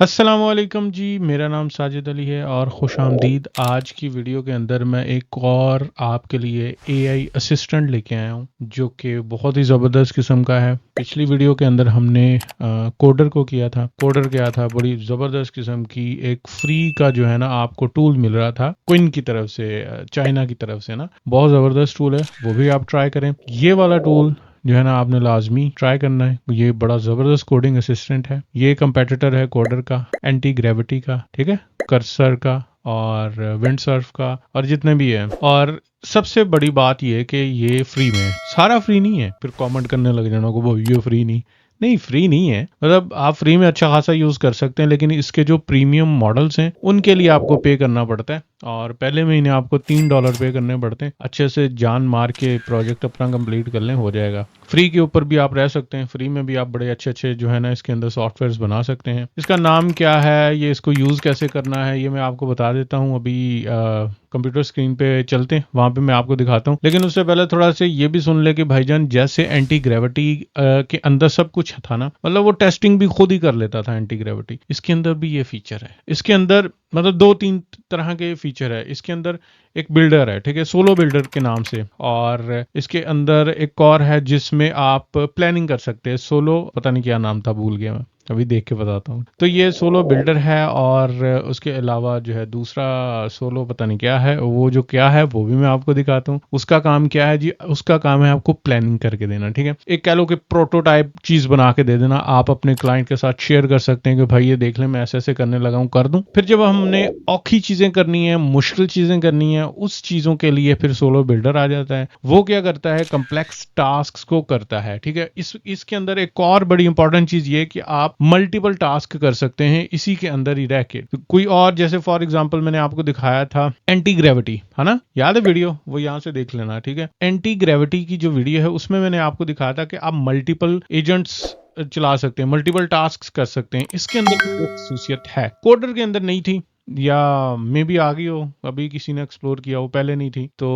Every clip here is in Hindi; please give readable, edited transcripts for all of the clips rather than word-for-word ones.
अस्सलामुअलैकुम जी, मेरा नाम साजिद अली है और खुशामदीद। आज की वीडियो के अंदर मैं एक और आपके लिए एआई असिस्टेंट लेके आया हूँ जो कि बहुत ही ज़बरदस्त किस्म का है। पिछली वीडियो के अंदर हमने कोडर को किया था। कोडर क्या था, बड़ी ज़बरदस्त किस्म की एक फ्री का जो है ना आपको टूल मिल रहा था क्विन की तरफ से, चाइना की तरफ से ना। बहुत ज़बरदस्त टूल है, वो भी आप ट्राई करें। ये वाला टूल जो है ना आपने लाजमी ट्राई करना है। ये बड़ा ज़बरदस्त कोडिंग असिस्टेंट है। ये कंपेटिटर है कोडर का, एंटी ग्रेविटी का, ठीक है, कर्सर का और विंडसर्फ का और जितने भी हैं। और सबसे बड़ी बात ये है कि ये फ्री में है। सारा फ्री नहीं है, फिर कमेंट करने लग जाना को वो ये फ्री नहीं। नहीं, फ्री नहीं है, मतलब आप फ्री में अच्छा खासा यूज़ कर सकते हैं, लेकिन इसके जो प्रीमियम मॉडल्स हैं उनके लिए आपको पे करना पड़ता है और पहले महीने आपको $3 पे करने पड़ते हैं। अच्छे से जान मार के प्रोजेक्ट अपना कंप्लीट कर लें, हो जाएगा। फ्री के ऊपर भी आप रह सकते हैं। फ्री में भी आप बड़े अच्छे अच्छे जो है ना इसके अंदर सॉफ्टवेयर्स बना सकते हैं। इसका नाम क्या है, ये इसको यूज़ कैसे करना है, ये मैं आपको बता देता हूँ। अभी कंप्यूटर स्क्रीन पे चलते हैं, वहाँ पे मैं आपको दिखाता हूँ। लेकिन उससे पहले थोड़ा सा ये भी सुन ले कि भाईजान, जैसे एंटी ग्रेविटी के अंदर सब कुछ था ना, मतलब वो टेस्टिंग भी खुद ही कर लेता था एंटी ग्रेविटी, इसके अंदर भी ये फीचर है। इसके अंदर मतलब दो तीन तरह के फीचर है इसके अंदर। एक बिल्डर है, ठीक है, सोलो बिल्डर के नाम से। और इसके अंदर एक और है जिसमें आप प्लानिंग कर सकते हैं। सोलो, पता नहीं क्या नाम था, भूल गया मैं, अभी देख के बताता हूँ। तो ये सोलो बिल्डर है और उसके अलावा जो है दूसरा सोलो पता नहीं क्या है, वो जो क्या है वो भी मैं आपको दिखाता हूँ। उसका काम क्या है जी, उसका काम है आपको प्लानिंग करके देना, ठीक है। एक कह लो कि प्रोटोटाइप चीज बना के दे देना। आप अपने क्लाइंट के साथ शेयर कर सकते हैं कि भाई ये देख ले, मैं ऐसे ऐसे करने लगा हूँ, कर दूं। फिर जब हमने औखी चीजें करनी है, मुश्किल चीजें करनी है, उस चीजों के लिए फिर सोलो बिल्डर आ जाता है। वो क्या करता है, कम्प्लेक्स टास्क को करता है, ठीक है। इसके अंदर एक और बड़ी इंपॉर्टेंट चीज ये है कि आप मल्टीपल टास्क कर सकते हैं इसी के अंदर ही रह के। तो कोई और, जैसे फॉर एग्जांपल मैंने आपको दिखाया था एंटी ग्रेविटी, है ना, याद है वीडियो, वो यहाँ से देख लेना, ठीक है। एंटी ग्रेविटी की जो वीडियो है उसमें मैंने आपको दिखाया था कि आप मल्टीपल एजेंट्स चला सकते हैं, मल्टीपल टास्क कर सकते हैं। इसके अंदर एक खासियत है, कोडर के अंदर नहीं थी, या मे बी आ गई हो, अभी किसी ने एक्सप्लोर किया हो, पहले नहीं थी। तो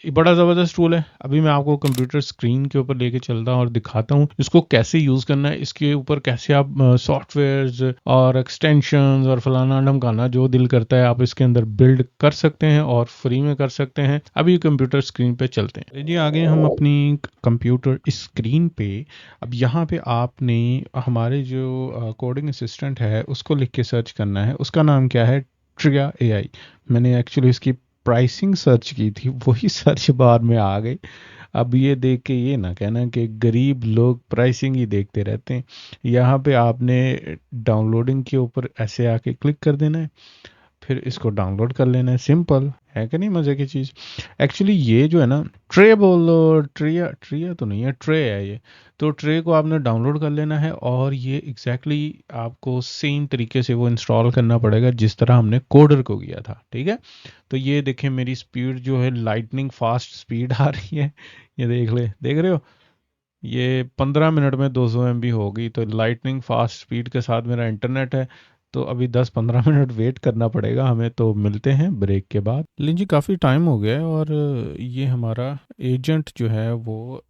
ये बड़ा ज़बरदस्त टूल है। अभी मैं आपको कंप्यूटर स्क्रीन के ऊपर लेके चलता हूँ और दिखाता हूँ इसको कैसे यूज़ करना है। इसके ऊपर कैसे आप सॉफ्टवेयर्स और एक्सटेंशंस और फलाना ढमकाना जो दिल करता है आप इसके अंदर बिल्ड कर सकते हैं और फ्री में कर सकते हैं। अभी कंप्यूटर स्क्रीन पे चलते हैं जी, आगे हम अपनी कंप्यूटर स्क्रीन पे। अब यहाँ पे आपने हमारे जो कोडिंग असिस्टेंट है उसको लिख के सर्च करना है। उसका नाम क्या है, ट्रिया एआई। मैंने एक्चुअली इसकी प्राइसिंग सर्च की थी, वही सर्च बार में आ गई। अब ये देख के ये ना कहना कि गरीब लोग प्राइसिंग ही देखते रहते हैं। यहाँ पे आपने डाउनलोडिंग के ऊपर ऐसे आके क्लिक कर देना है, फिर इसको डाउनलोड कर लेना है। सिंपल है कि नहीं, मज़े की चीज़। एक्चुअली ये जो है ना, ट्रे बोलो, ट्रिया ट्रिया तो नहीं है, ट्रे है ये। तो ट्रे को आपने डाउनलोड कर लेना है और ये एग्जैक्टली आपको सेम तरीके से वो इंस्टॉल करना पड़ेगा जिस तरह हमने कोडर को किया था, ठीक है। तो ये देखें, मेरी स्पीड जो है लाइटनिंग फास्ट स्पीड आ रही है। ये देख रहे हो, ये 15 मिनट में 200 MB हो गई। तो लाइटनिंग फास्ट स्पीड के साथ मेरा इंटरनेट है। तो अभी 10-15 मिनट वेट करना पड़ेगा हमें। तो मिलते हैं ब्रेक के बाद। लेकिन जी, काफ़ी टाइम हो गया है और ये हमारा एजेंट जो है वो,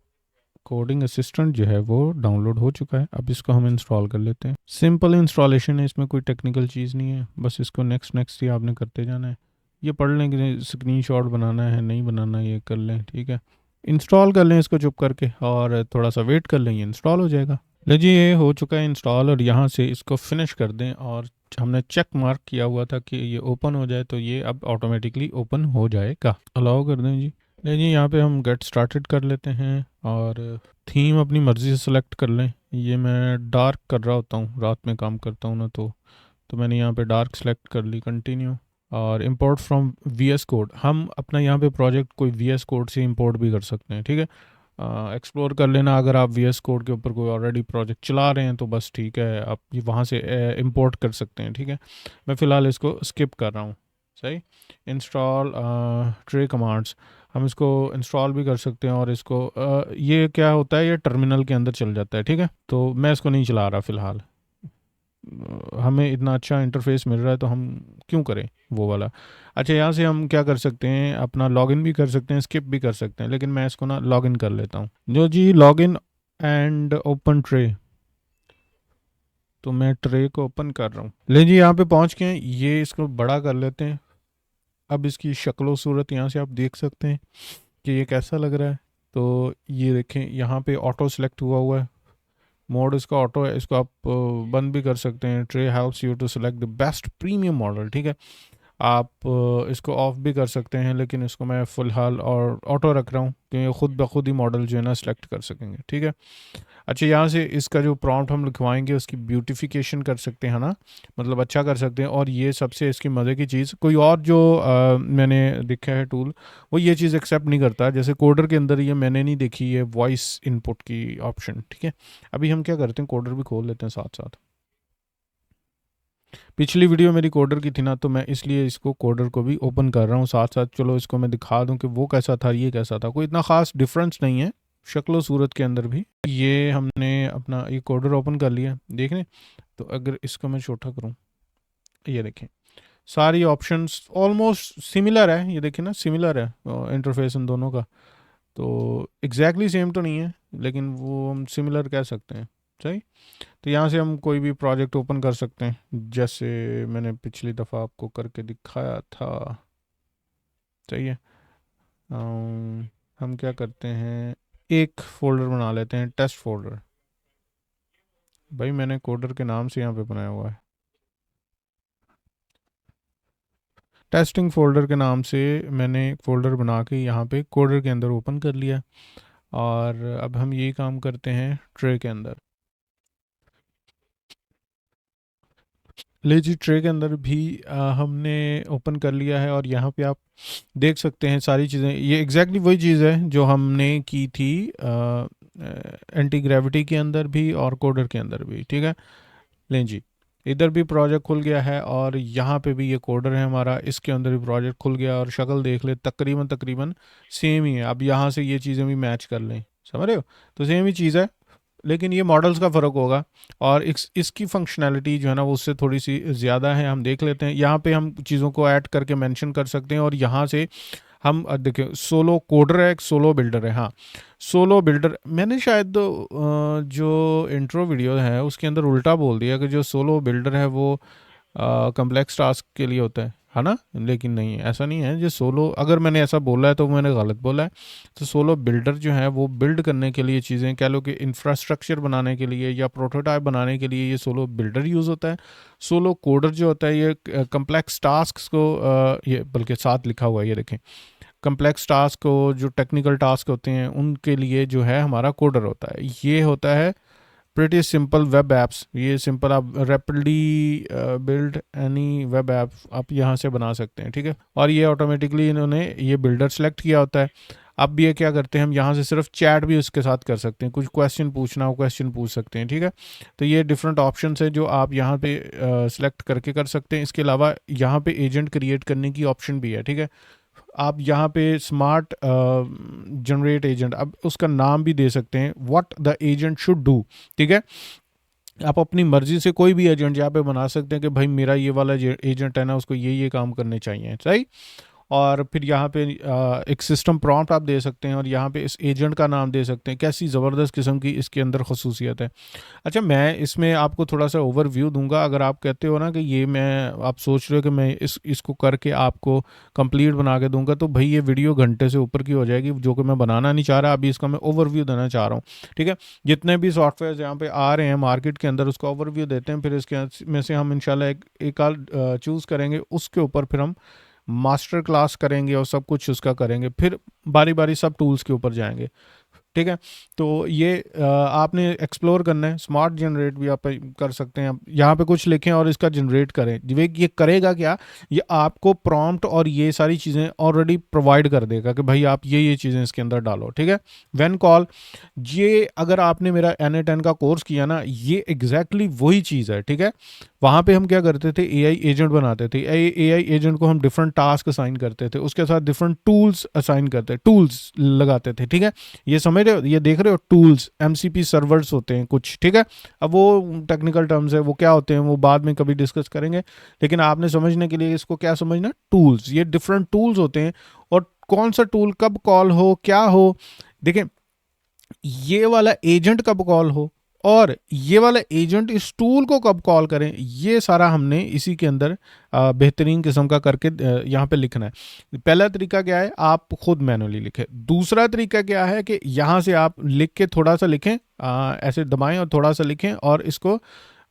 कोडिंग असिस्टेंट जो है वो डाउनलोड हो चुका है। अब इसको हम इंस्टॉल कर लेते हैं। सिंपल इंस्टॉलेशन है, इसमें कोई टेक्निकल चीज़ नहीं है, बस इसको नेक्स्ट नेक्स्ट ही आपने करते जाना है। ये पढ़ लें कि स्क्रीनशॉट बनाना है नहीं बनाना, ये कर लें, ठीक है। इंस्टॉल कर लें इसको चुप करके और थोड़ा सा वेट कर लें, ये इंस्टॉल हो जाएगा। ले जी, ये हो चुका है इंस्टॉल और यहाँ से इसको फिनिश कर दें। और हमने चेक मार्क किया हुआ था कि ये ओपन हो जाए, तो ये अब ऑटोमेटिकली ओपन हो जाएगा। अलाउ कर दें जी। ले जी, यहाँ पे हम गेट स्टार्टेड कर लेते हैं और थीम अपनी मर्ज़ी से सिलेक्ट कर लें। ये मैं डार्क कर रहा होता हूँ, रात में काम करता हूँ ना, तो मैंने यहाँ पे डार्क सेलेक्ट कर ली। कंटिन्यू। और इंपोर्ट फ्रॉम VS कोड, हम अपना यहाँ पे प्रोजेक्ट कोई VS कोड से इंपोर्ट भी कर सकते हैं, ठीक है। एक्सप्लोर कर लेना, अगर आप VS कोड के ऊपर कोई ऑलरेडी प्रोजेक्ट चला रहे हैं तो बस ठीक है, आप ये वहाँ से इंपोर्ट कर सकते हैं, ठीक है। मैं फ़िलहाल इसको स्किप कर रहा हूँ। सही। इंस्टॉल ट्रे कमांड्स, हम इसको इंस्टॉल भी कर सकते हैं और इसको ये क्या होता है, ये टर्मिनल के अंदर चल जाता है, ठीक है। तो मैं इसको नहीं चला रहा फ़िलहाल। हमें इतना अच्छा इंटरफेस मिल रहा है तो हम क्यों करें वो वाला। अच्छा, यहाँ से हम क्या कर सकते हैं, अपना लॉगिन भी कर सकते हैं, स्किप भी कर सकते हैं, लेकिन मैं इसको ना लॉगिन कर लेता हूँ। जो जी, लॉगिन एंड ओपन ट्रे। तो मैं ट्रे को ओपन कर रहा हूँ। ले जी, यहाँ पे पहुँच के ये इसको बड़ा कर लेते हैं। अब इसकी शक्लो सूरत यहाँ से आप देख सकते हैं कि ये कैसा लग रहा है। तो ये देखें, यहाँ पे ऑटो सेलेक्ट हुआ हुआ है, मोड इसका ऑटो है, इसको आप बंद भी कर सकते हैं। Tray helps you to select the best premium model, ठीक है। आप इसको ऑफ भी कर सकते हैं, लेकिन इसको मैं फ़िलहाल और ऑटो रख रहा हूँ क्योंकि ख़ुद ब खुद ही मॉडल जो है ना सेलेक्ट कर सकेंगे, ठीक है। अच्छा, यहाँ से इसका जो प्रॉम्प्ट हम लिखवाएंगे उसकी ब्यूटिफिकेशन कर सकते हैं ना, मतलब अच्छा कर सकते हैं। और ये सबसे इसकी मज़े की चीज़, कोई और जो मैंने देखा है टूल, वो ये चीज़ एक्सेप्ट नहीं करता। जैसे कोडर के अंदर ये मैंने नहीं देखी है वॉइस इनपुट की ऑप्शन, ठीक है। अभी हम क्या करते हैं, कोडर भी खोल लेते हैं साथ साथ। पिछली वीडियो मेरी कोडर की थी ना, तो मैं इसलिए इसको कोडर को भी ओपन कर रहा हूँ साथ साथ। चलो इसको मैं दिखा दूँ कि वो कैसा था, ये कैसा था। कोई इतना ख़ास डिफरेंस नहीं है शक्ल सूरत के अंदर भी। ये हमने अपना ये कोडर ओपन कर लिया, देख लें। तो अगर इसको मैं छोटा करूँ, ये देखें सारी ऑप्शंस ऑलमोस्ट सिमिलर है। ये देखें ना, सिमिलर है इंटरफेस इन दोनों का। तो एग्जैक्टली सेम तो नहीं है, लेकिन वो हम सिमिलर कह सकते हैं, सही। तो यहाँ से हम कोई भी प्रोजेक्ट ओपन कर सकते हैं, जैसे मैंने पिछली दफ़ा आपको करके दिखाया था, सही है। हम क्या करते हैं, एक फ़ोल्डर बना लेते हैं, टेस्ट फोल्डर। भाई मैंने कोडर के नाम से यहाँ पे बनाया हुआ है, टेस्टिंग फोल्डर के नाम से मैंने फ़ोल्डर बना के यहाँ पे कोडर के अंदर ओपन कर लिया। और अब हम यही काम करते हैं ट्रे के अंदर। ले जी, ट्रे के अंदर भी हमने ओपन कर लिया है, और यहाँ पे आप देख सकते हैं सारी चीज़ें। ये एग्जैक्टली वही चीज़ है जो हमने की थी एंटी ग्रेविटी के अंदर भी और कोडर के अंदर भी, ठीक है। लें जी, इधर भी प्रोजेक्ट खुल गया है, और यहाँ पे भी ये कोडर है हमारा, इसके अंदर भी प्रोजेक्ट खुल गया, और शक्ल देख ले तकरीबन तकरीबन सेम ही है। अब यहाँ से ये चीज़ें भी मैच कर लें, समझ रहे हो, तो सेम ही चीज़ है, लेकिन ये मॉडल्स का फ़र्क होगा। और इसकी फंक्शनैलिटी जो है ना वो उससे थोड़ी सी ज़्यादा है। हम देख लेते हैं, यहाँ पे हम चीज़ों को ऐड करके मेंशन कर सकते हैं, और यहाँ से हम देखिए सोलो कोडर है, एक सोलो बिल्डर है। हाँ, सोलो बिल्डर मैंने शायद जो इंट्रो वीडियो है उसके अंदर उल्टा बोल दिया कि जो सोलो बिल्डर है वो कम्प्लेक्स टास्क के लिए होता है ना, लेकिन नहीं, ऐसा नहीं है। जो सोलो, अगर मैंने ऐसा बोला है तो मैंने गलत बोला है। तो सोलो बिल्डर जो है वो बिल्ड करने के लिए चीज़ें, कह लो कि इंफ्रास्ट्रक्चर बनाने के लिए या प्रोटोटाइप बनाने के लिए ये सोलो बिल्डर यूज़ होता है। सोलो कोडर जो होता है ये कम्प्लेक्स टास्क को ये बल्कि साथ लिखा हुआ है, ये देखें, कम्प्लेक्स टास्क को, जो टेक्निकल टास्क होते हैं उनके लिए जो है हमारा कोडर होता है। ये होता है प्रिटी सिंपल वेब एप्स। ये सिंपल आप rapidly build any web app आप यहाँ से बना सकते हैं, ठीक है। और ये ऑटोमेटिकली इन्होंने ये बिल्डर सेलेक्ट किया होता है। अब ये क्या करते हैं, हम यहाँ से सिर्फ चैट भी उसके साथ कर सकते हैं, कुछ क्वेश्चन पूछना हो क्वेश्चन पूछ सकते हैं, ठीक है। तो ये डिफरेंट ऑप्शंस है जो आप यहाँ पे सेलेक्ट करके कर सकते हैं। इसके अलावा यहाँ पे एजेंट क्रिएट करने की ऑप्शन भी है, ठीक है। आप यहाँ पे स्मार्ट जनरेट एजेंट, अब उसका नाम भी दे सकते हैं, what the agent should do, ठीक है। आप अपनी मर्जी से कोई भी एजेंट यहाँ पे बना सकते हैं कि भाई मेरा ये वाला एजेंट है ना, उसको ये काम करने चाहिए, सही। और फिर यहाँ पे एक सिस्टम प्रॉम्प्ट आप दे सकते हैं, और यहाँ पे इस एजेंट का नाम दे सकते हैं। कैसी ज़बरदस्त किस्म की इसके अंदर खसूसियत है। अच्छा, मैं इसमें आपको थोड़ा सा ओवरव्यू दूंगा। अगर आप कहते हो ना कि ये आप सोच रहे हो कि मैं इसको करके आपको कंप्लीट बना के दूंगा, तो भाई ये वीडियो घंटे से ऊपर की हो जाएगी, जो कि मैं बनाना नहीं चाह रहा। अभी इसका मैं ओवरव्यू देना चाह रहा हूँ, ठीक है। जितने भी सॉफ्टवेयर यहाँ पे आ रहे हैं मार्केट के अंदर उसका ओवरव्यू देते हैं, फिर इसके में से हम इंशाल्लाह एक आल चूज़ करेंगे, उसके ऊपर फिर हम मास्टर क्लास करेंगे और सब कुछ उसका करेंगे, फिर बारी बारी सब टूल्स के ऊपर जाएंगे, ठीक है। तो ये आपने एक्सप्लोर करना है। स्मार्ट जनरेट भी आप कर सकते हैं, यहाँ पे कुछ लिखें और इसका जनरेट करें। ये करेगा क्या, ये आपको प्रॉम्प्ट और ये सारी चीज़ें ऑलरेडी प्रोवाइड कर देगा कि भाई आप ये चीज़ें इसके अंदर डालो, ठीक है। व्हेन कॉल, ये अगर आपने मेरा NA10 का कोर्स किया ना, ये एग्जैक्टली वही चीज़ है, ठीक है। वहाँ पे हम क्या करते थे, AI एजेंट बनाते थे। AI एजेंट को हम डिफरेंट टास्क असाइन करते थे, उसके साथ डिफरेंट टूल्स असाइन करते, टूल्स लगाते थे, ठीक है। ये समझ रहे हो, ये देख रहे हो, टूल्स MCP सर्वर्स होते हैं कुछ, ठीक है। अब वो टेक्निकल टर्म्स है, वो क्या होते हैं वो बाद में कभी डिस्कस करेंगे, लेकिन आपने समझने के लिए इसको क्या समझना, टूल्स, ये डिफरेंट टूल्स होते हैं, और कौन सा टूल कब कॉल हो क्या हो। देखें, ये वाला एजेंट कब कॉल हो और ये वाला एजेंट इस टूल को कब कॉल करें, ये सारा हमने इसी के अंदर बेहतरीन किस्म का करके यहाँ पे लिखना है। पहला तरीका क्या है, आप खुद मैनुअली लिखें। दूसरा तरीका क्या है कि यहाँ से आप लिख के थोड़ा सा लिखें, ऐसे दबाएं और थोड़ा सा लिखें और इसको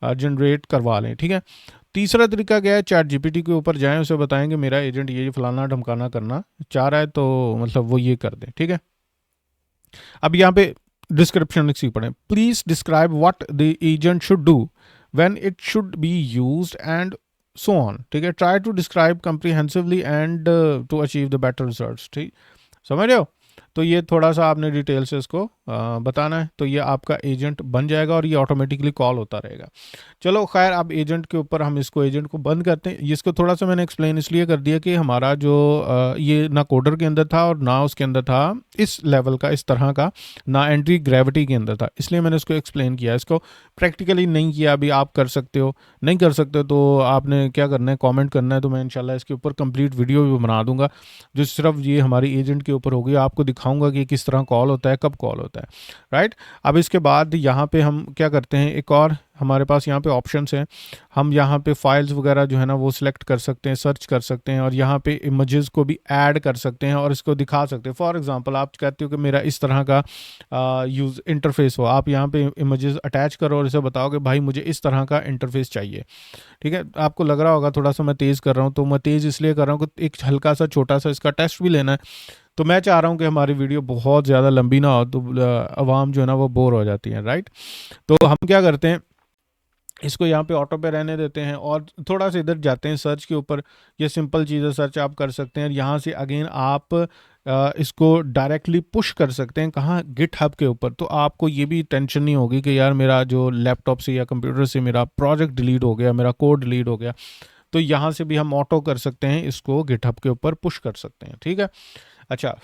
जनरेट करवा लें, ठीक है। तीसरा तरीका क्या है, चैट जीपीटी के ऊपर जाएं, उसे बताएंगे मेरा एजेंट ये फलाना ढमकाना करना चाह रहा है, तो मतलब वो ये कर दे, ठीक है। अब यहाँ पे डिस्क्रिप्शन लिख पढ़ें, please describe what the agent should do when it should be used and so on, ठीक है। Try to describe comprehensively and to achieve the better results, ठीक, समझ रहे हो। तो ये थोड़ा सा आपने डिटेल से इसको बताना है, तो ये आपका एजेंट बन जाएगा और ये ऑटोमेटिकली कॉल होता रहेगा। चलो खैर, अब एजेंट के ऊपर हम इसको एजेंट को बंद करते हैं। इसको थोड़ा सा मैंने एक्सप्लेन इसलिए कर दिया कि हमारा जो ये ना कोडर के अंदर था और ना उसके अंदर था इस लेवल का, इस तरह का, ना एंटी ग्रेविटी के अंदर था, इसलिए मैंने इसको एक्सप्लेन किया। इसको प्रैक्टिकली नहीं किया, अभी आप कर सकते हो, नहीं कर सकते हो तो आपने क्या करना है, कॉमेंट करना है, तो मैं इंशाल्लाह इसके ऊपर कंप्लीट वीडियो भी बना दूंगा जो सिर्फ ये हमारी एजेंट के ऊपर होगी। आपको दिखाऊंगा कि किस तरह कॉल होता है, कब कॉल होता है, राइट। अब इसके बाद यहाँ पे हम क्या करते हैं, एक और हमारे पास यहाँ पे ऑप्शंस हैं। हम यहाँ पे फाइल्स वगैरह जो है ना वो सिलेक्ट कर सकते हैं, सर्च कर सकते हैं, और यहाँ पे इमेजेस को भी ऐड कर सकते हैं और इसको दिखा सकते हैं। फॉर एग्जांपल आप कहते हो कि मेरा इस तरह का यूज़ इंटरफेस हो, आप यहाँ पे इमेजेस अटैच करो और इसे बताओ कि भाई मुझे इस तरह का इंटरफेस चाहिए, ठीक है। आपको लग रहा होगा थोड़ा सा मैं तेज़ कर रहा हूँ, तो मैं तेज़ इसलिए कर रहा हूँ कि एक हल्का सा छोटा सा इसका टेस्ट भी लेना है। तो मैं चाह रहा हूँ कि हमारी वीडियो बहुत ज़्यादा लंबी ना हो, तो आवाम जो है ना वो बोर हो जाती है, राइट। तो हम क्या करते हैं, इसको यहाँ पे ऑटो पे रहने देते हैं और थोड़ा सा इधर जाते हैं सर्च के ऊपर। ये सिंपल चीज़ है, सर्च आप कर सकते हैं। यहाँ से अगेन आप इसको डायरेक्टली पुश कर सकते हैं, कहाँ, गिटहब के ऊपर। तो आपको ये भी टेंशन नहीं होगी कि यार मेरा जो लैपटॉप से या कंप्यूटर से मेरा प्रोजेक्ट डिलीट हो गया, मेरा कोड डिलीट हो गया। तो यहाँ से भी हम ऑटो कर सकते हैं, इसको गिटहब के ऊपर पुश कर सकते हैं, ठीक है। अच्छा,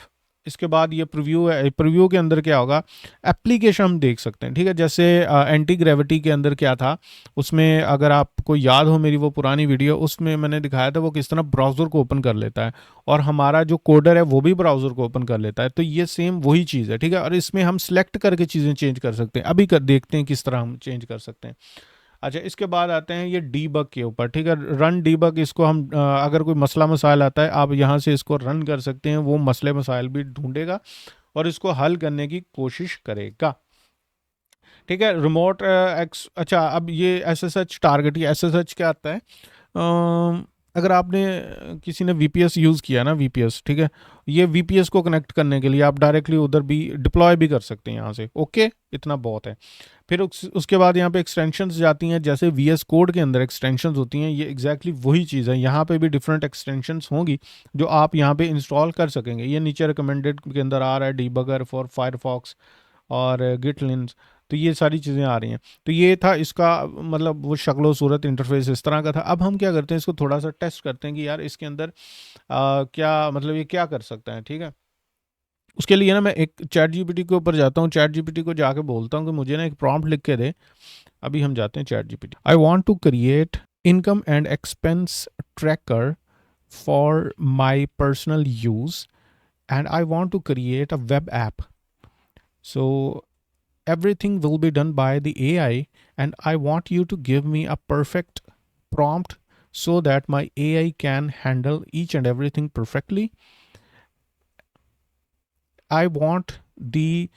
इसके बाद ये प्रीव्यू है। प्रीव्यू के अंदर क्या होगा, एप्लीकेशन हम देख सकते हैं, ठीक है। जैसे एंटी ग्रेविटी के अंदर क्या था, उसमें अगर आपको याद हो मेरी वो पुरानी वीडियो, उसमें मैंने दिखाया था वो किस तरह ब्राउज़र को ओपन कर लेता है और हमारा जो कोडर है वो भी ब्राउज़र को ओपन कर लेता है। तो ये सेम वही चीज़ है, ठीक है। और इसमें हम सेलेक्ट करके चीज़ें चेंज कर सकते हैं। अभी देखते हैं किस तरह हम चेंज कर सकते हैं। अच्छा, इसके बाद आते हैं ये डीबग के ऊपर, ठीक है। रन डीबग, इसको हम अगर कोई मसला मसाइल आता है, आप यहाँ से इसको रन कर सकते हैं, वो मसले मसाइल भी ढूंढेगा और इसको हल करने की कोशिश करेगा, ठीक है। रिमोट अच्छा, अब ये SSH टारगेट, ये SSH क्या आता है, अगर आपने किसी ने VPS यूज़ किया ना, VPS, ठीक है, ये VPS को कनेक्ट करने के लिए आप डायरेक्टली उधर भी डिप्लॉय भी कर सकते हैं यहाँ से, ओके, इतना बहुत है। फिर उसके बाद यहाँ पे एक्सटेंशंस जाती हैं, जैसे VS कोड के अंदर एक्सटेंशंस होती हैं, ये एग्जैक्टली वही चीज़ है। यहाँ पे भी डिफरेंट एक्सटेंशंस होंगी जो आप यहाँ पे इंस्टॉल कर सकेंगे। ये नीचे रिकमेंडेड के अंदर आ रहा है, डीबगर फॉर फायरफॉक्स और गिटलिन्स, तो ये सारी चीज़ें आ रही हैं। तो ये था इसका मतलब वो शक्लो सूरत इंटरफेस इस तरह का था। अब हम क्या करते हैं, इसको थोड़ा सा टेस्ट करते हैं कि यार इसके अंदर क्या मतलब ये क्या कर सकता है, ठीक है। उसके लिए ना मैं एक चैट जीपीटी के ऊपर जाता हूँ, चैट जीपीटी को जाके बोलता हूँ कि मुझे ना एक प्रॉम्प्ट लिख के दे। अभी हम जाते हैं chat GPT. I want to create income and expense tracker for my personal use and I want to create a web app, so everything will be done by the AI and I want you to give me a perfect prompt so that my AI can handle each and everything perfectly. I want the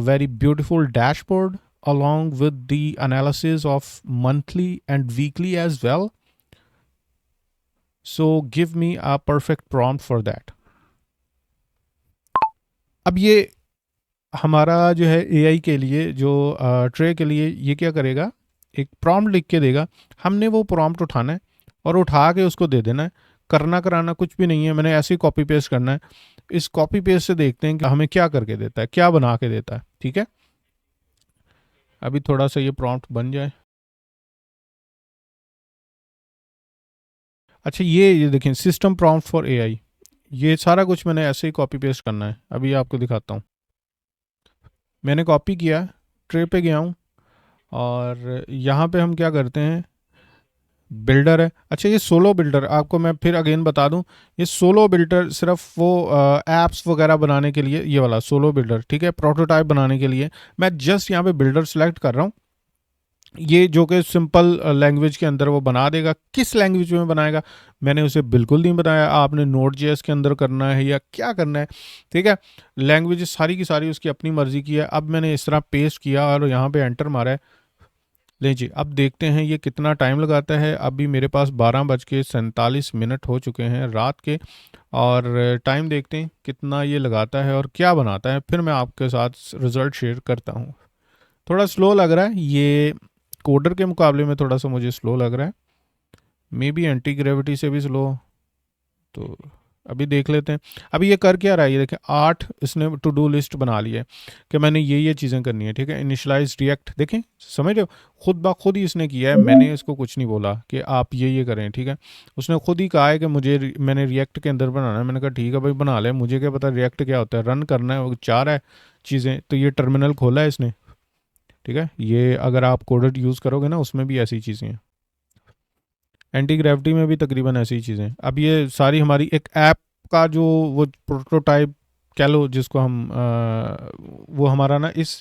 very beautiful dashboard along with the analysis of monthly and weekly as well. So give me a perfect prompt for that. अब ये हमारा जो है AI के लिए, जो ट्रे के लिए, ये क्या करेगा, एक प्रॉम्प्ट लिख के देगा। हमने वो प्रॉम्प्ट उठाना है और उठा के उसको दे देना है। करना कराना कुछ भी नहीं है, मैंने ऐसे ही कॉपी पेस्ट करना है। इस कॉपी पेस्ट से देखते हैं कि हमें क्या करके देता है, क्या बना के देता है, ठीक है। अभी थोड़ा सा ये प्रॉम्प्ट बन जाए। अच्छा, ये देखें, सिस्टम प्रॉम्प्ट फॉर AI, ये सारा कुछ मैंने ऐसे ही कॉपी पेस्ट करना है। अभी आपको दिखाता हूँ। मैंने कॉपी किया, ट्रे पे गया हूँ और यहाँ पे हम क्या करते हैं, बिल्डर है। अच्छा, ये सोलो बिल्डर, आपको मैं फिर अगेन बता दूं, ये सोलो बिल्डर सिर्फ वो एप्स वगैरह बनाने के लिए, ये वाला सोलो बिल्डर, ठीक है, प्रोटोटाइप बनाने के लिए। मैं जस्ट यहाँ पे बिल्डर सेलेक्ट कर रहा हूँ ये जो कि सिंपल लैंग्वेज के अंदर वो बना देगा। किस लैंग्वेज में बनाएगा मैंने उसे बिल्कुल नहीं बताया, आपने नोट जेएस के अंदर करना है या क्या करना है, ठीक है। लैंग्वेज सारी की सारी उसकी अपनी मर्जी की है। अब मैंने इस तरह पेस्ट किया और यहाँ पे एंटर मारा है। ले जी, अब देखते हैं ये कितना टाइम लगाता है। अभी मेरे पास 12:47 हो चुके हैं रात के, और टाइम देखते हैं कितना ये लगाता है और क्या बनाता है, फिर मैं आपके साथ रिजल्ट शेयर करता हूँ। थोड़ा स्लो लग रहा है ये, कोडर के मुकाबले में थोड़ा सा मुझे स्लो लग रहा है, मे बी एंटी ग्रेविटी से भी स्लो। तो अभी देख लेते हैं। अभी ये कर क्या रहा है, ये देखें 8 इसने टू डू लिस्ट बना ली है कि मैंने ये चीज़ें करनी है, ठीक है। इनिशलाइज रिएक्ट, देखें समझ रहे हो, खुद ब खुद ही इसने किया है, मैंने इसको कुछ नहीं बोला कि आप ये करें, ठीक है। उसने खुद ही कहा है कि मैंने रिएक्ट के अंदर बनाना है। मैंने कहा ठीक है भाई बना ले, मुझे क्या पता रिएक्ट क्या होता है, रन करना है, वो 4 है चीज़ें। तो ये टर्मिनल खोला है इसने, ठीक है। ये अगर आप कोडर यूज़ करोगे ना उसमें भी ऐसी चीज़ें हैं, एंटी ग्रेविटी में भी तकरीबन ऐसी ही चीज़ें। अब ये सारी हमारी एक ऐप का जो वो प्रोटोटाइप कह लो जिसको हम वो हमारा ना इस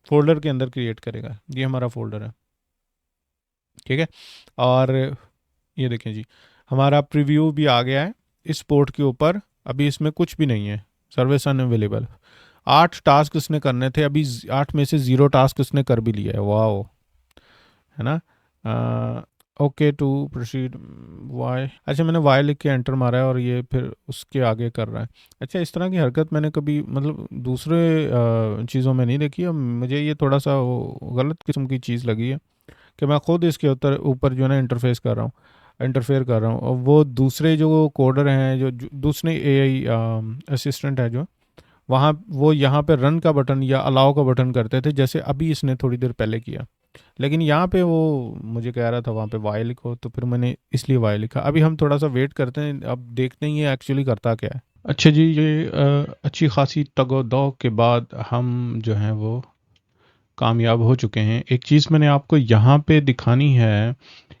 फोल्डर के अंदर क्रिएट करेगा। ये हमारा फोल्डर है, ठीक है। और ये देखें जी, हमारा प्रीव्यू भी आ गया है इस पोर्ट के ऊपर। अभी इसमें कुछ भी नहीं है, सर्विस अनअवेलेबल। 8 टास्क इसने करने थे, अभी 8 में से 0 टास्क इसने कर भी लिया है, वाह, है ना। ओके टू प्रोसीड वाई, अच्छा मैंने वाई लिख के एंटर मारा है और ये फिर उसके आगे कर रहा है। अच्छा, इस तरह की हरकत मैंने कभी मतलब दूसरे चीज़ों में नहीं देखी। अब मुझे ये थोड़ा सा वो गलत किस्म की चीज़ लगी है कि मैं खुद इसके ऊपर जो है ना इंटरफेयर कर रहा हूँ, और वो दूसरे जो कोडर हैं, जो दूसरे एआई असिस्टेंट है जो वहाँ, वो यहाँ पे रन का बटन या अलाउ का बटन करते थे, जैसे अभी इसने थोड़ी देर पहले किया। लेकिन यहाँ पे वो मुझे कह रहा था वहाँ पे वाई लिखो, तो फिर मैंने इसलिए वाई लिखा। अभी हम थोड़ा सा वेट करते हैं, अब देखते हैं ये एक्चुअली करता क्या है। अच्छा जी, ये अच्छी खासी तगो-दो के बाद हम जो हैं वो कामयाब हो चुके हैं। एक चीज़ मैंने आपको यहाँ पे दिखानी है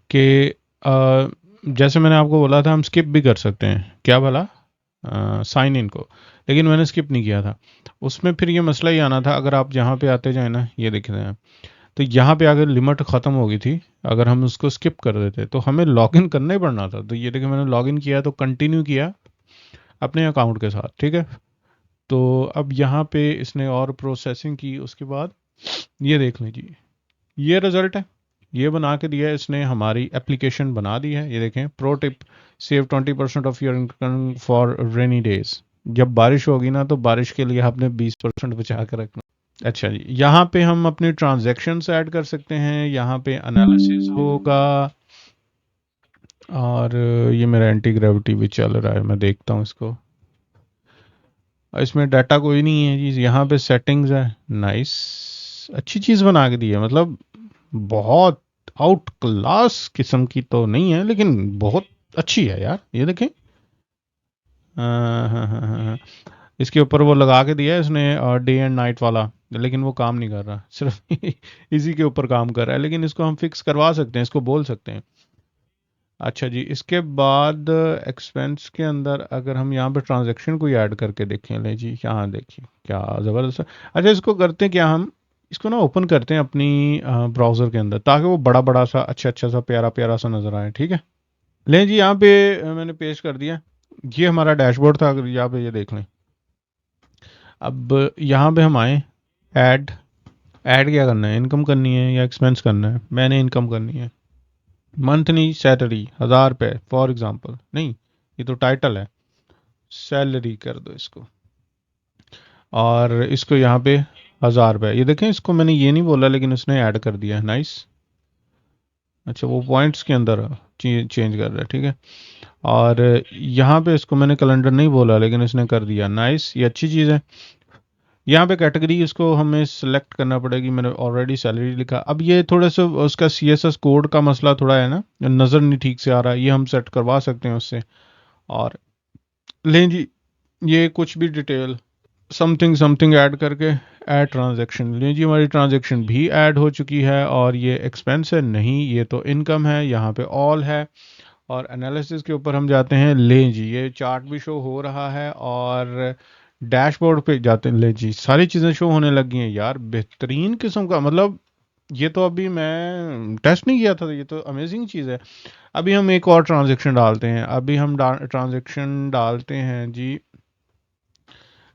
कि जैसे मैंने आपको बोला था हम स्किप भी कर सकते हैं, क्या भला, साइन इन को, लेकिन मैंने स्किप नहीं किया था। उसमें फिर ये मसला ही आना था, अगर आप यहाँ पे आते जाए ना, ये देख रहे हैं, तो यहाँ पे अगर लिमिट ख़त्म हो गई थी, अगर हम उसको स्किप कर देते तो हमें लॉगिन करना ही पड़ना था। तो ये देखिए मैंने लॉगिन किया तो कंटिन्यू किया अपने अकाउंट के साथ, ठीक है। तो अब यहाँ पे इसने और प्रोसेसिंग की, उसके बाद ये देख लीजिए, ये रिज़ल्ट है, ये बना के दिया है इसने, हमारी एप्लीकेशन बना दी है। ये देखें, pro tip, save 20% of your income for rainy days. जब बारिश होगी ना तो बारिश के लिए आपने 20% बचा कर रखना। अच्छा जी, यहाँ पे हम अपनी ट्रांजैक्शंस ऐड कर सकते हैं, यहाँ पे एनालिसिस होगा, और ये मेरा एंटी ग्रेविटी भी चल रहा है, मैं देखता हूँ इसको। इसमें डाटा कोई नहीं है जी, यहाँ पे सेटिंग्स है। नाइस, अच्छी चीज़ बना के दी है, मतलब बहुत आउट क्लास किस्म की तो नहीं है, लेकिन बहुत अच्छी है यार। ये देखें, हाँ हाँ हाँ हाँ हाँ। इसके ऊपर वो लगा के दिया है इसने डे एंड नाइट वाला, लेकिन वो काम नहीं कर रहा, सिर्फ इसी के ऊपर काम कर रहा है। लेकिन इसको हम फिक्स करवा सकते हैं, इसको बोल सकते हैं। अच्छा जी, इसके बाद एक्सपेंस के अंदर अगर हम यहाँ पे ट्रांजैक्शन को ऐड करके देखें, ले जी यहाँ देखिए क्या ज़बरदस्त है। अच्छा, इसको करते हैं क्या, हम इसको ना ओपन करते हैं अपनी ब्राउज़र के अंदर, ताकि वो बड़ा बड़ा सा अच्छा अच्छा सा प्यारा प्यारा सा नज़र आए, ठीक है। लें जी, यहाँ पे मैंने पेश कर दिया, ये हमारा डैशबोर्ड था, अगर यहाँ पे ये देख लें। अब यहाँ पे हम आए, ऐड, ऐड क्या करना है, इनकम करनी है या एक्सपेंस करना है, मैंने इनकम करनी है। मंथली सैलरी 1000 रुपये फॉर एग्जांपल, नहीं ये तो टाइटल है, सैलरी कर दो इसको, और इसको यहाँ पे 1000 रुपये। ये देखें, इसको मैंने ये नहीं बोला लेकिन उसने ऐड कर दिया, नाइस। अच्छा, वो पॉइंट्स के अंदर चेंज कर रहा है, ठीक है। और यहाँ पे इसको मैंने कैलेंडर नहीं बोला लेकिन इसने कर दिया, नाइस, ये अच्छी चीज़ है। यहाँ पे कैटेगरी इसको हमें सेलेक्ट करना पड़ेगी, मैंने ऑलरेडी सैलरी लिखा। अब ये थोड़ा सा उसका CSS कोड का मसला थोड़ा है ना, नज़र नहीं ठीक से आ रहा, ये हम सेट करवा सकते हैं उससे। और लें जी, ये कुछ भी डिटेल समथिंग समथिंग ऐड करके ऐड ट्रांजैक्शन, लें जी, हमारी ट्रांजैक्शन भी ऐड हो चुकी है। और ये एक्सपेंस है नहीं, ये तो इनकम है, यहाँ पे ऑल है। और एनालिसिस के ऊपर हम जाते हैं, लें जी, ये चार्ट भी शो हो रहा है, और डैशबोर्ड पे जाते हैं, ले जी, सारी चीज़ें शो होने लगी हैं यार, बेहतरीन किस्म का, मतलब ये तो अभी मैं टेस्ट नहीं किया था, ये तो अमेजिंग चीज़ है। अभी हम एक और ट्रांजैक्शन डालते हैं, अभी हम ट्रांजैक्शन डालते हैं जी।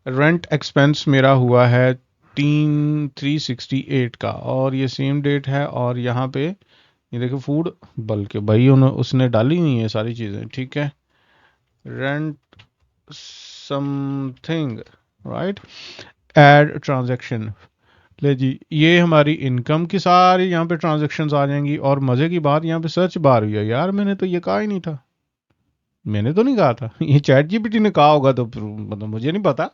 रेंट एक्सपेंस मेरा हुआ है 368 का, और ये सेम डेट है, और यहाँ पे ये देखो फूड, बल्कि भाई उसने डाली नहीं है सारी चीज़ें, ठीक है। Rent something, right, add transaction. ले जी, ये हमारी इनकम की सारी यहाँ पे ट्रांजैक्शंस आ जाएंगी। और मज़े की बात, यहाँ पे सर्च बार हुई है यार, मैंने तो ये कहा ही नहीं था, मैंने तो नहीं कहा था ये चैट जीपीटी ने कहा होगा, तो मतलब मुझे नहीं पता।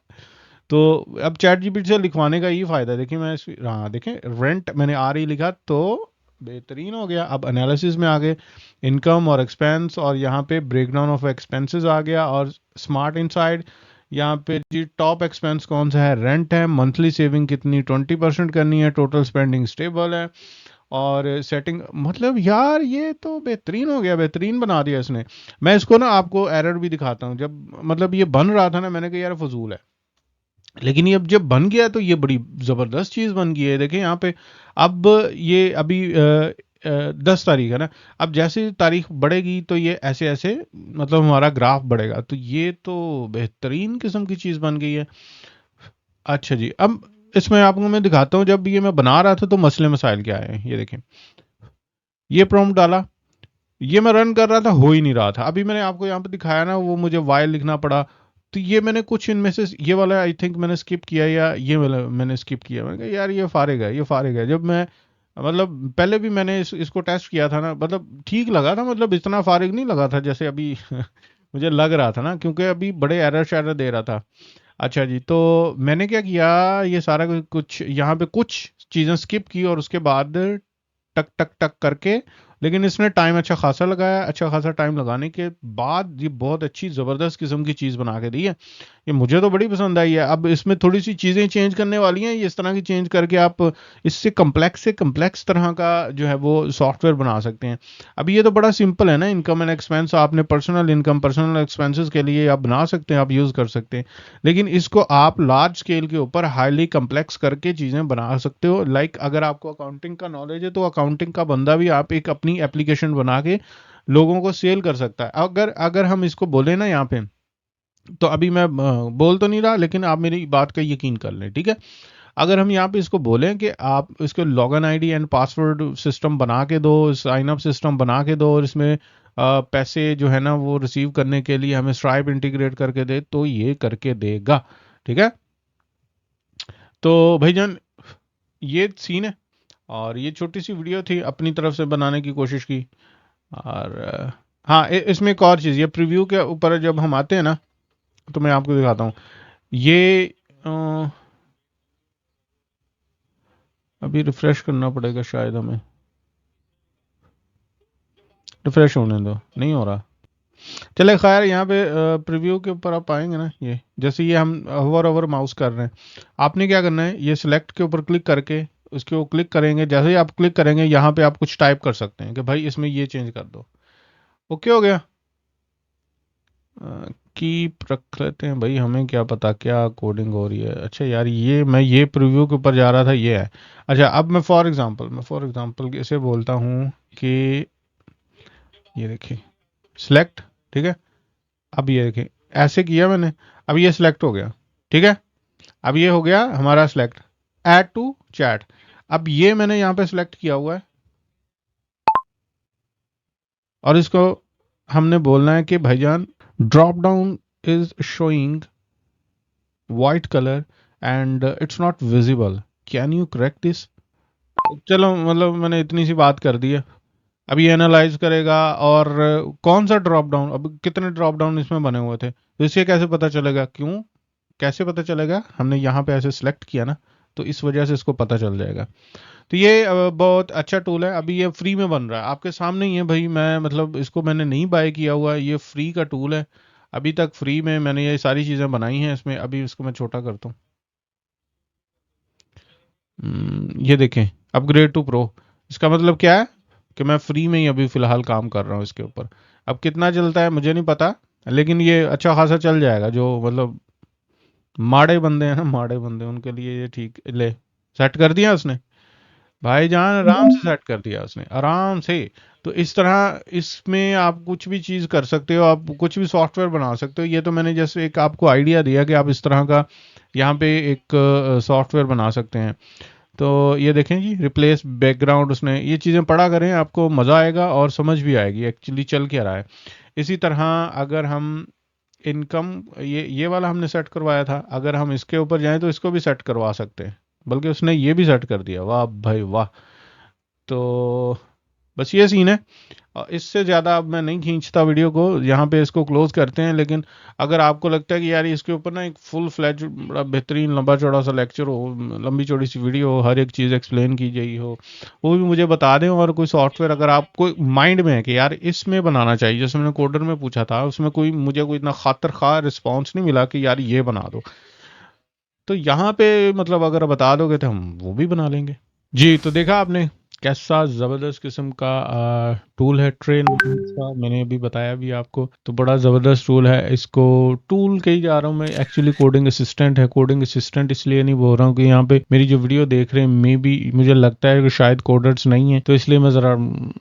तो अब चैट जीपीटी से लिखवाने का ये फ़ायदा है, देखिए मैं हाँ देखें, रेंट मैंने आर ही लिखा तो बेहतरीन हो गया। अब एनालिसिस में आ गए, इनकम और एक्सपेंस, और यहाँ पे ब्रेकडाउन ऑफ एक्सपेंसेस आ गया, और स्मार्ट इनसाइड यहाँ पे जी टॉप एक्सपेंस कौन सा है, रेंट है, मंथली सेविंग कितनी 20% करनी है, टोटल स्पेंडिंग स्टेबल है, और सेटिंग, मतलब यार ये तो बेहतरीन हो गया, बेहतरीन बना दिया इसने। मैं इसको ना आपको एरर भी दिखाता हूँ, जब मतलब ये बन रहा था ना, मैंने कहा यार फजूल है, लेकिन ये अब जब बन गया तो ये बड़ी ज़बरदस्त चीज़ बन गई है। देखें यहाँ पे, अब ये अभी 10 तारीख है ना, अब जैसे तारीख बढ़ेगी तो ये ऐसे ऐसे मतलब हमारा ग्राफ बढ़ेगा, तो ये तो बेहतरीन किस्म की चीज़ बन गई है। अच्छा जी, अब इसमें आपको मैं दिखाता हूँ, जब ये मैं बना रहा था तो मसले मसाइल क्या है, ये देखें। ये प्रॉम्प्ट डाला, ये मैं रन कर रहा था, हो ही नहीं रहा था। अभी मैंने आपको यहाँ पे दिखाया ना, वो मुझे वाइल लिखना पड़ा। तो ये मैंने कुछ इनमें से ये वाला आई थिंक मैंने स्किप किया, या ये वाला मैंने स्किप किया। मैंने कहा यार ये फारिग है, ये फारिग है। जब मैं मतलब पहले भी मैंने इसको टेस्ट किया था ना, मतलब ठीक लगा था, मतलब इतना फारिग नहीं लगा था जैसे अभी मुझे लग रहा था ना, क्योंकि अभी बड़े एरर शैरर दे रहा था। अच्छा जी, तो मैंने क्या किया, ये सारा कुछ यहाँ पे कुछ चीज़ें स्किप की, और उसके बाद टक टक टक करके, लेकिन इसने टाइम अच्छा खासा लगाया। अच्छा खासा टाइम लगाने के बाद ये बहुत अच्छी ज़बरदस्त किस्म की चीज़ बना के दी है। ये मुझे तो बड़ी पसंद आई है। अब इसमें थोड़ी सी चीज़ें चेंज करने वाली हैं, ये इस तरह की चेंज करके आप इससे कम्प्लेक्स से कम्प्लेक्स तरह का जो है वो सॉफ्टवेयर बना सकते हैं। अब ये तो बड़ा सिंपल है ना, इनकम एंड एक्सपेंस आपने पर्सनल इनकम पर्सनल एक्सपेंसेस के लिए आप बना सकते हैं, आप यूज़ कर सकते हैं। लेकिन इसको आप लार्ज स्केल के ऊपर हाईली कम्प्लेक्स करके चीज़ें बना सकते हो। लाइक अगर आपको अकाउंटिंग का नॉलेज है, तो अकाउंटिंग का बंदा भी आप एक अपनी एप्लीकेशन बना के लोगों को सेल कर सकता है। अगर अगर हम इसको बोले ना यहाँ पे, तो अभी मैं बोल तो नहीं रहा, लेकिन आप मेरी बात का यकीन कर लें, ठीक है। अगर हम यहाँ पे इसको बोलें कि आप इसको login ID and password system बना के दो, साइन अप सिस्टम बना के दो, और इसमें पैसे जो है ना वो रिसीव करने के लिए हमें स्ट्राइप इंटीग्रेट करके दे, तो ये करके देगा, ठीक है। तो भाईजान ये सीन है, और ये छोटी सी वीडियो थी, अपनी तरफ से बनाने की कोशिश की। और हाँ, इसमें एक और चीज़, ये प्रीव्यू के ऊपर जब हम आते हैं ना, तो मैं आपको दिखाता हूँ। ये अभी रिफ्रेश करना पड़ेगा शायद हमें, रिफ्रेश होने दो, नहीं हो रहा। चले खैर, यहाँ पे प्रीव्यू के ऊपर आप आएंगे ना, ये जैसे ये हम होवर ओवर माउस कर रहे हैं, आपने क्या करना है, ये सिलेक्ट के ऊपर क्लिक करके उसके ऊपर क्लिक करेंगे। जैसे ही आप क्लिक करेंगे, यहाँ पे आप कुछ टाइप कर सकते हैं कि भाई इसमें ये चेंज कर दो। ओके हो गया। कीप रख लेते हैं भाई, हमें क्या पता क्या कोडिंग हो रही है। अच्छा यार, ये मैं ये प्रीव्यू के ऊपर जा रहा था, ये है। अच्छा, अब मैं फॉर एग्जांपल इसे बोलता हूँ कि ये देखिए सिलेक्ट, ठीक है। अब ये देखिए ऐसे किया मैंने, अब ये सिलेक्ट हो गया, ठीक है। अब ये हो गया हमारा सिलेक्ट, ऐड टू चैट। अब ये मैंने यहाँ पे सिलेक्ट किया हुआ है, और इसको हमने बोलना है कि भाईजान drop down is showing white colour and it's not visible, can you correct this. चलो मतलब मैंने इतनी सी बात कर दी है। अब ये एनालाइज करेगा, और कौन सा ड्रॉप डाउन, अब कितने ड्रॉप डाउन इसमें बने हुए थे, तो इससे कैसे पता चलेगा, क्यों कैसे पता चलेगा, हमने यहाँ पे ऐसे सिलेक्ट किया ना, तो इस वजह से इसको पता चल जाएगा। तो ये बहुत अच्छा टूल है। अभी ये फ्री में बन रहा है, आपके सामने ही है भाई, मैं मतलब इसको मैंने नहीं बाय किया हुआ है, ये फ्री का टूल है। अभी तक फ्री में मैंने ये सारी चीज़ें बनाई हैं इसमें। अभी इसको मैं छोटा करता हूँ। ये देखें, अपग्रेड टू प्रो, इसका मतलब क्या है कि मैं फ्री में ही अभी फ़िलहाल काम कर रहा हूँ इसके ऊपर। अब कितना चलता है मुझे नहीं पता, लेकिन ये अच्छा खासा चल जाएगा। जो मतलब माड़े बंदे हैं ना, माड़े बंदे, उनके लिए ये ठीक ले, सेट कर दिया उसने। भाईजान आराम से सेट कर दिया उसने, आराम से। तो इस तरह इसमें आप कुछ भी चीज़ कर सकते हो, आप कुछ भी सॉफ्टवेयर बना सकते हो। ये तो मैंने जैसे एक आपको आइडिया दिया कि आप इस तरह का यहाँ पे एक सॉफ्टवेयर बना सकते हैं। तो ये देखें जी, रिप्लेस बैकग्राउंड, उसने ये चीज़ें पढ़ा करें, आपको मज़ा आएगा और समझ भी आएगी एक्चुअली चल क्या रहा है। इसी तरह अगर हम इनकम, ये वाला हमने सेट करवाया था, अगर हम इसके ऊपर जाएं तो इसको भी सेट करवा सकते हैं, बल्कि उसने ये भी सेट कर दिया, वाह भाई वाह। तो बस ये सीन है। इससे ज़्यादा अब मैं नहीं खींचता वीडियो को, यहाँ पे इसको क्लोज करते हैं। लेकिन अगर आपको लगता है कि यार इसके ऊपर ना एक फुल फ्लैज बड़ा बेहतरीन लंबा चौड़ा सा लेक्चर हो, लंबी चौड़ी सी वीडियो हो, हर एक चीज़ एक्सप्लेन की गई हो, वो भी मुझे बता दें। और कोई सॉफ्टवेयर अगर आपको माइंड में है कि यार इसमें बनाना चाहिए, जैसे मैंने कोडर में पूछा था, उसमें कोई मुझे कोई इतना खातिर खा रिस्पॉन्स नहीं मिला कि यार ये बना दो, तो यहाँ पे मतलब अगर बता दोगे तो हम वो भी बना लेंगे। जी, तो देखा आपने कैसा ज़बरदस्त किस्म का टूल है ट्रेन का, मैंने अभी बताया भी आपको। तो बड़ा ज़बरदस्त टूल है, इसको टूल कही जा रहा हूँ मैं, एक्चुअली कोडिंग असिस्टेंट है। कोडिंग असिस्टेंट इसलिए नहीं बोल रहा हूँ कि यहाँ पे मेरी जो वीडियो देख रहे हैं मे बी मुझे लगता है कि शायद कोडर्स नहीं है, तो इसलिए मैं ज़रा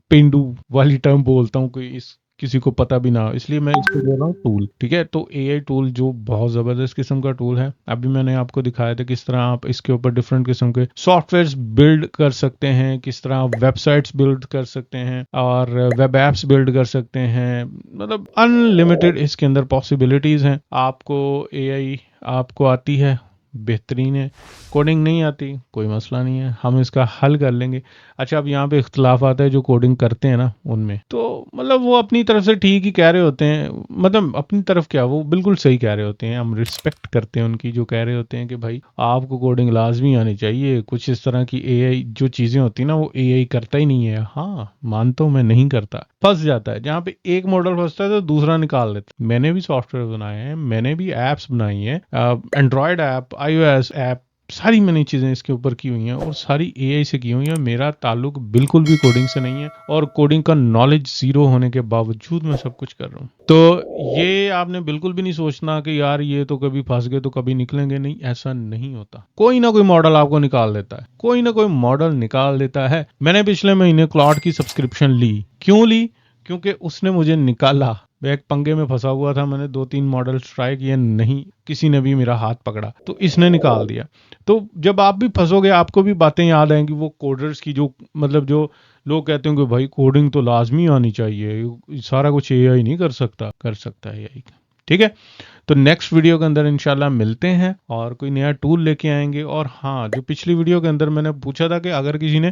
पेंडू वाली टर्म बोलता हूँ कि इस किसी को पता भी ना हो, इसलिए मैं इसको बोल रहा हूँ टूल। ठीक है, तो एआई टूल जो बहुत ज़बरदस्त किस्म का टूल है, अभी मैंने आपको दिखाया था किस तरह आप इसके ऊपर डिफरेंट किस्म के सॉफ्टवेयर्स बिल्ड कर सकते हैं, किस तरह आप वेबसाइट्स बिल्ड कर सकते हैं और वेब एप्स बिल्ड कर सकते हैं। मतलब अनलिमिटेड इसके अंदर पॉसिबिलिटीज़ हैं। आपको एआई आपको आती है, बेहतरीन है। कोडिंग नहीं आती, कोई मसला नहीं है, हम इसका हल कर लेंगे। अच्छा, अब यहाँ पे इख्तलाफ आता है जो कोडिंग करते हैं ना उनमें, तो मतलब वो अपनी तरफ से ठीक ही कह रहे होते हैं, मतलब अपनी तरफ क्या, वो बिल्कुल सही कह रहे होते हैं, हम रिस्पेक्ट करते हैं उनकी, जो कह रहे होते हैं कि भाई आपको कोडिंग लाजमी आनी चाहिए। कुछ इस तरह की एआई जो चीज़ें होती हैं ना, वो एआई करता ही नहीं है। हाँ, मानता हूँ मैं नहीं करता, फंस जाता है। जहाँ पे एक मॉडल फंसता है तो दूसरा निकाल लेता है। मैंने भी सॉफ्टवेयर बनाए हैं, मैंने भी एप्स बनाई हैं, एंड्रॉयड ऐप, iOS ऐप, सारी मैंने चीज़ें इसके ऊपर की हुई हैं और सारी एआई से की हुई हैं। मेरा ताल्लुक बिल्कुल भी कोडिंग से नहीं है और कोडिंग का नॉलेज ज़ीरो होने के बावजूद मैं सब कुछ कर रहा हूँ। तो ये आपने बिल्कुल भी नहीं सोचना कि यार ये तो कभी फंस गए तो कभी निकलेंगे नहीं, ऐसा नहीं होता। कोई ना कोई मॉडल आपको निकाल देता है, कोई ना कोई मॉडल निकाल देता है। मैंने पिछले महीने क्लॉड की सब्सक्रिप्शन ली। क्यों ली? क्योंकि उसने मुझे निकाला। मैं एक पंगे में फंसा हुआ था, मैंने 2-3 मॉडल्स ट्राई किए, नहीं किसी ने भी मेरा हाथ पकड़ा, तो इसने निकाल दिया। तो जब आप भी फंसोगे आपको भी बातें याद आएंगी, वो कोडर्स की, जो मतलब जो लोग कहते हैं कि भाई कोडिंग तो लाजमी आनी चाहिए, सारा कुछ एआई नहीं कर सकता है एआई। ठीक है, तो नेक्स्ट वीडियो के अंदर इंशाल्लाह मिलते हैं और कोई नया टूल लेके आएंगे। और हाँ, जो पिछली वीडियो के अंदर मैंने पूछा था कि अगर किसी ने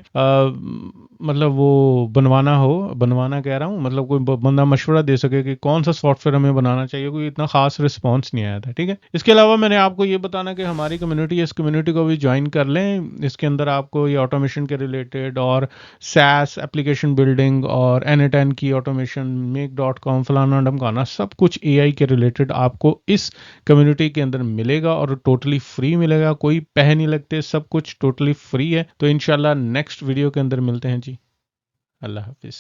मतलब वो बनवाना हो, बनवाना कह रहा हूँ मतलब कोई बंदा मशवरा दे सके कि कौन सा सॉफ्टवेयर हमें बनाना चाहिए, कोई इतना खास रिस्पॉन्स नहीं आया था। ठीक है, इसके अलावा मैंने आपको ये बताना कि हमारी कम्युनिटी है, इस कम्युनिटी को भी ज्वाइन कर लें। इसके अंदर आपको ये ऑटोमेशन के रिलेटेड और SaaS एप्लीकेशन बिल्डिंग और N8N की ऑटोमेशन, make.com, फलाना ढमकाना, सब कुछ एआई के रिलेटेड आपको इस कम्युनिटी के अंदर मिलेगा और टोटली फ्री मिलेगा। कोई पैसे नहीं लगते, सब कुछ टोटली फ्री है। तो इंशाल्लाह नेक्स्ट वीडियो के अंदर मिलते हैं जी। अल्लाह हाफिज़।